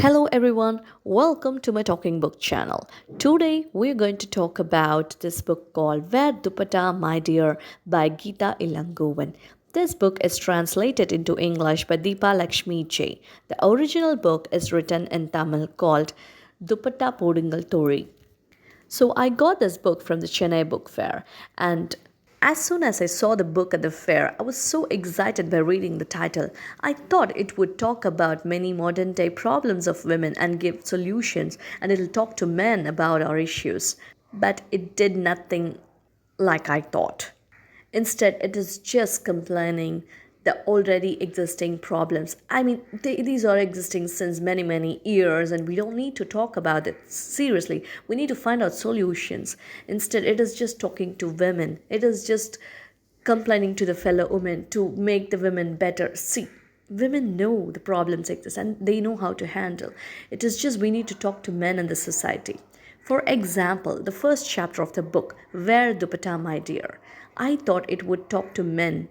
Hello everyone, welcome to my talking book channel. Today we're going to talk about this book called Where Dupatta My Dear by Geeta Ilangovan. This book is translated into English by Deepa Lakshmi J. The original book is written in Tamil called Dupatta Podungal Tori. So I got this book from the Chennai Book Fair, and as soon as I saw the book at the fair, I was so excited by reading the title. I thought it would talk about many modern day problems of women and give solutions, and it'll talk to men about our issues. But it did nothing like I thought. Instead, it is just complaining the already existing problems. I mean, these are existing since many, many years, and we don't need to talk about it seriously. We need to find out solutions. Instead, it is just talking to women, it is just complaining to the fellow women to make the women better. See, women know the problems exist and they know how to handle. It is just we need to talk to men in the society. For example, the first chapter of the book, Wear Dupatta My Dear, I thought it would talk to men,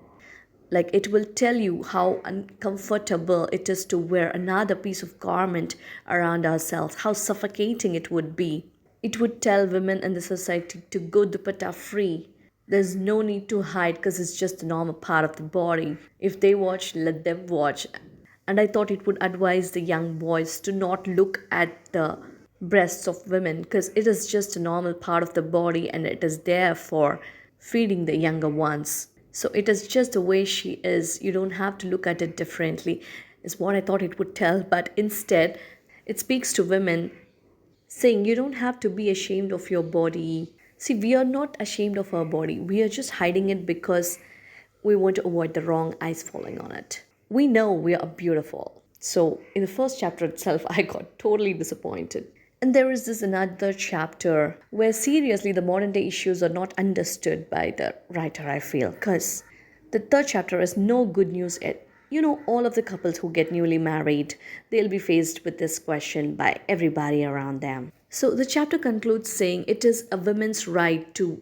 like it will tell you how uncomfortable it is to wear another piece of garment around ourselves, how suffocating it would be. It would tell women in the society to go dupatta free. There's no need to hide because it's just a normal part of the body. If they watch, let them watch. And I thought it would advise the young boys to not look at the breasts of women because it is just a normal part of the body and it is there for feeding the younger ones. So it is just the way she is. You don't have to look at it differently, is what I thought it would tell. But instead, it speaks to women saying you don't have to be ashamed of your body. See, we are not ashamed of our body. We are just hiding it because we want to avoid the wrong eyes falling on it. We know we are beautiful. So, in the first chapter itself, I got totally disappointed. And there is this another chapter where seriously the modern day issues are not understood by the writer, I feel. Because the third chapter is no good news yet. You know, all of the couples who get newly married, they'll be faced with this question by everybody around them. So the chapter concludes saying it is a woman's right to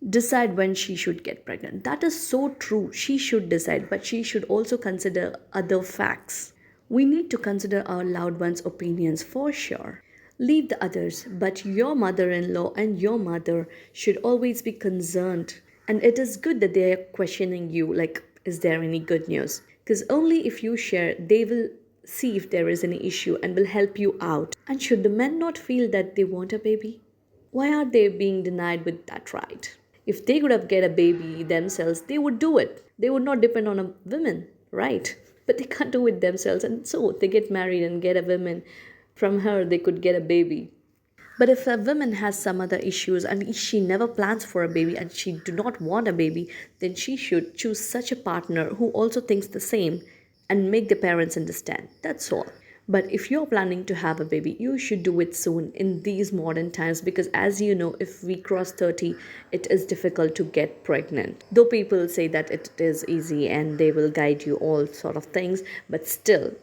decide when she should get pregnant. That is so true. She should decide, but she should also consider other facts. We need to consider our loved ones' opinions for sure. Leave the others, but your mother in law and your mother should always be concerned. And it is good that they are questioning you, like, is there any good news? Because only if you share, they will see if there is any issue and will help you out. And should the men not feel that they want a baby? Why are they being denied with that right? If they could have get a baby themselves, they would do it. They would not depend on a woman, right? But they can't do it themselves, and so they get married and get a woman. From her, they could get a baby. But if a woman has some other issues and she never plans for a baby and she do not want a baby, then she should choose such a partner who also thinks the same and make the parents understand. That's all. But if you're planning to have a baby, you should do it soon in these modern times because, as you know, if we cross 30, it is difficult to get pregnant. Though people say that it is easy and they will guide you all sort of things, but still,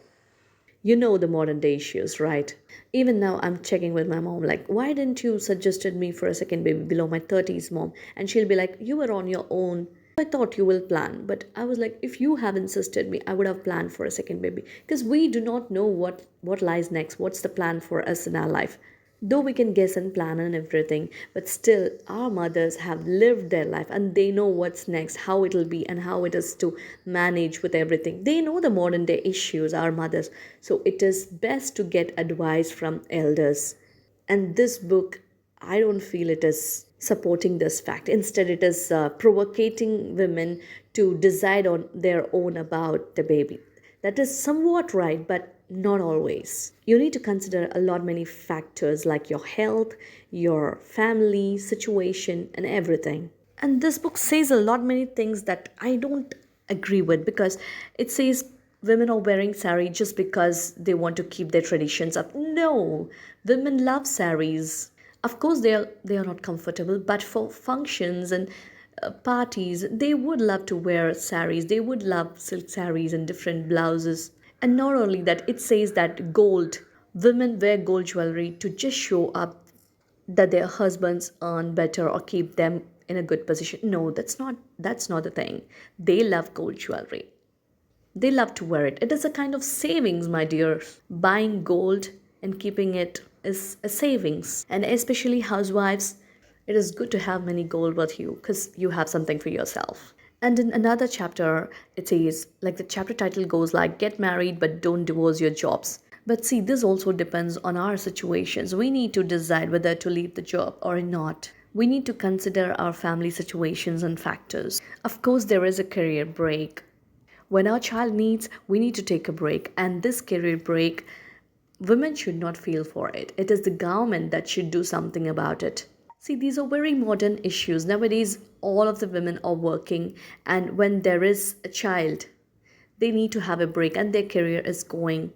you know the modern day issues, right? Even now, I'm checking with my mom, like, why didn't you suggested me for a second baby below my 30s, mom? And she'll be like, you were on your own. I thought you will plan, but I was like, if you have insisted me, I would have planned for a second baby because we do not know what lies next. What's the plan for us in our life? Though we can guess and plan and everything, but still, our mothers have lived their life and they know what's next, how it'll be, and how it is to manage with everything. They know the modern day issues, our mothers. So it is best to get advice from elders. And this book, I don't feel it is supporting this fact. Instead, it is provocating women to decide on their own about the baby. That is somewhat right, but not always. You need to consider a lot many factors like your health, your family situation, and everything. And this book says a lot many things that I don't agree with because it says women are wearing sari just because they want to keep their traditions up. No, women love saris. Of course, they are not comfortable, but for functions and parties, they would love to wear saris. They would love silk saris and different blouses. And not only that, it says that gold, women wear gold jewelry to just show up that their husbands earn better or keep them in a good position. No, that's not the thing. They love gold jewelry. They love to wear it. It is a kind of savings, my dear. Buying gold and keeping it is a savings. And especially housewives, it is good to have many gold with you because you have something for yourself. And in another chapter, it says, like the chapter title goes like, get married but don't divorce your jobs. But see, this also depends on our situations. We need to decide whether to leave the job or not. We need to consider our family situations and factors. Of course, there is a career break. When our child needs, we need to take a break. And this career break, women should not feel for it. It is the government that should do something about it. See, these are very modern issues. Nowadays, all of the women are working, and when there is a child, they need to have a break, and their career is going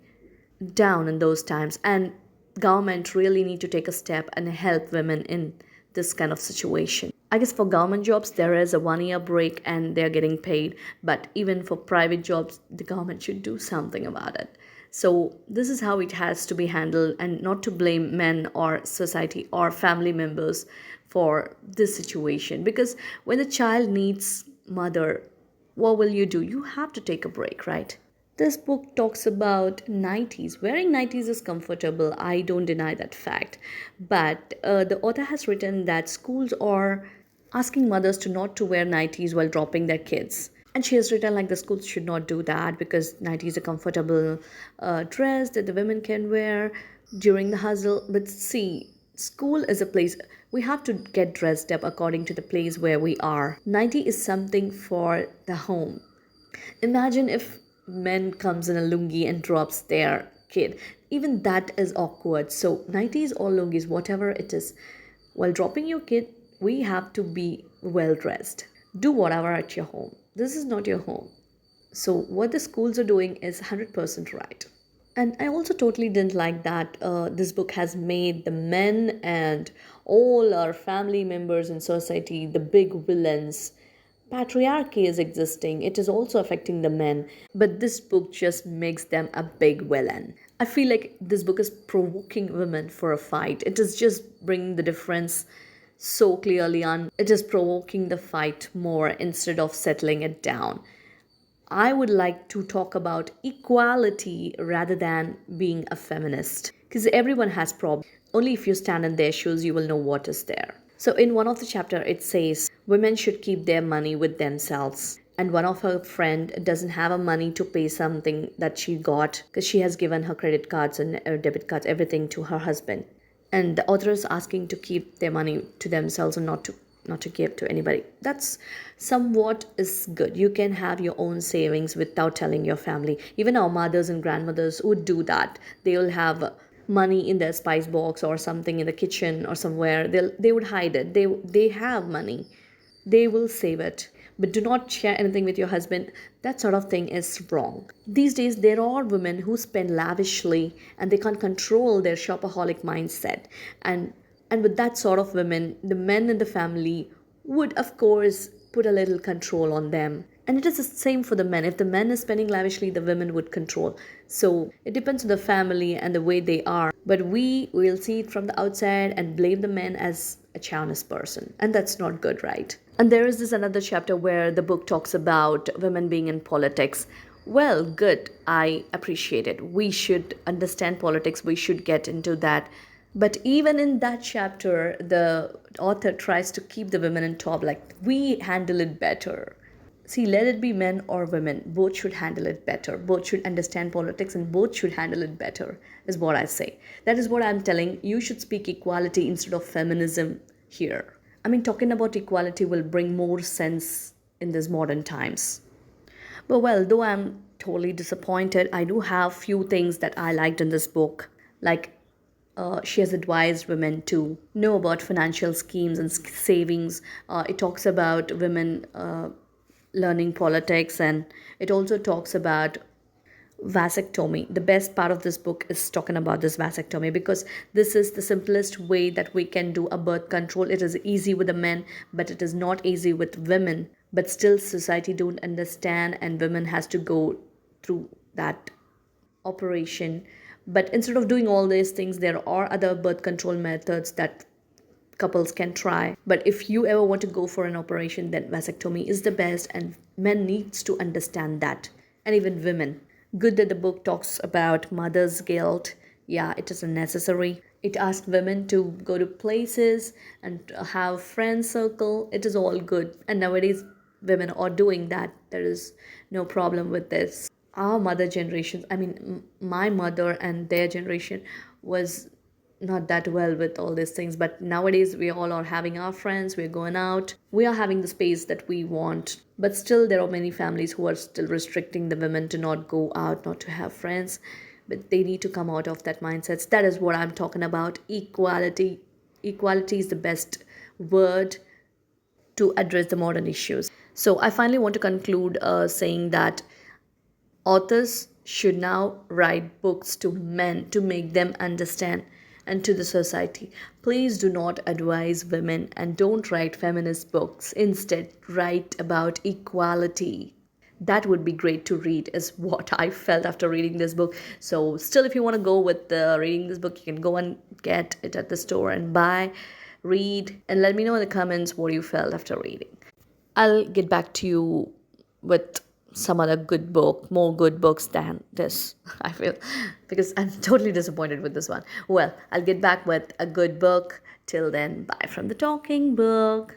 down in those times. And government really need to take a step and help women in this kind of situation. I guess for government jobs there is a 1 year break and they're getting paid, but even for private jobs the government should do something about it. So this is how it has to be handled, and not to blame men or society or family members for this situation, because when the child needs mother, what will you do? You have to take a break, right? This book talks about nighties. Wearing nighties is comfortable, I don't deny that fact. But the author has written that schools are asking mothers to not to wear nighties while dropping their kids. And she has written like the schools should not do that because nighties is a comfortable dress that the women can wear during the hustle. But see, school is a place we have to get dressed up according to the place where we are. Nightie is something for the home. Imagine if men comes in a lungi and drops their kid. Even that is awkward. So nighties or lungis, whatever it is, while dropping your kid, we have to be well dressed. Do whatever at your home. This is not your home. So what the schools are doing is 100% right. And I also totally didn't like that this book has made the men and all our family members in society the big villains. Patriarchy is existing, it is also affecting the men, but this book just makes them a big villain. I feel like this book is provoking women for a fight. It is just bringing the difference so clearly on. It is provoking the fight more instead of settling it down. I would like to talk about equality rather than being a feminist, because everyone has problems. Only if you stand in their shoes you will know what is there. So in one of the chapter it says women should keep their money with themselves. And one of her friend doesn't have a money to pay something that she got because she has given her credit cards and debit cards, everything to her husband. And the author is asking to keep their money to themselves and not to give to anybody. That's somewhat is good. You can have your own savings without telling your family. Even our mothers and grandmothers would do that. They will have money in their spice box or something in the kitchen or somewhere. They would hide it. They have money. They will save it. But do not share anything with your husband. That sort of thing is wrong. These days, there are women who spend lavishly and they can't control their shopaholic mindset. And with that sort of women, the men in the family would, of course, put a little control on them. And it is the same for the men. If the men is spending lavishly, the women would control. So it depends on the family and the way they are. But we will see it from the outside and blame the men as a chauvinist person. And that's not good, right? And there is this another chapter where the book talks about women being in politics. Well, good. I appreciate it. We should understand politics. We should get into that. But even in that chapter, the author tries to keep the women in top, like we handle it better. See, let it be men or women, both should handle it better. Both should understand politics and both should handle it better, is what I say. That is what I'm telling. You should speak equality instead of feminism here. I mean, talking about equality will bring more sense in these modern times. But well, though I'm totally disappointed, I do have few things that I liked in this book. Like she has advised women to know about financial schemes and savings. It talks about women learning politics, and it also talks about vasectomy. The best part of this book is talking about this vasectomy because this is the simplest way that we can do a birth control. It is easy with the men, but it is not easy with women. But still society don't understand and women has to go through that operation. But instead of doing all these things, there are other birth control methods that couples can try. But if you ever want to go for an operation, then vasectomy is the best, and men needs to understand that. and even women. Good that the book talks about mother's guilt. Yeah, it is unnecessary. It asks women to go to places and have friend circle. It is all good. And nowadays women are doing that. There is no problem with this. Our mother generations, I mean my mother and their generation was not that well with all these things, but nowadays we all are having our friends, we're going out, we are having the space that we want, but still there are many families who are still restricting the women to not go out, not to have friends. But they need to come out of that mindsets. That is what I'm talking about. Equality is the best word to address the modern issues. So I finally want to conclude saying that authors should now write books to men to make them understand, and to the society. Please do not advise women and don't write feminist books. Instead, write about equality. That would be great to read, is what I felt after reading this book. So, still, if you want to go with reading this book, you can go and get it at the store and buy, read, and let me know in the comments what you felt after reading. I'll get back to you with some other good book, more good books than this, I feel, because I'm totally disappointed with this one. Well, I'll get back with a good book. Till then, bye from the talking book.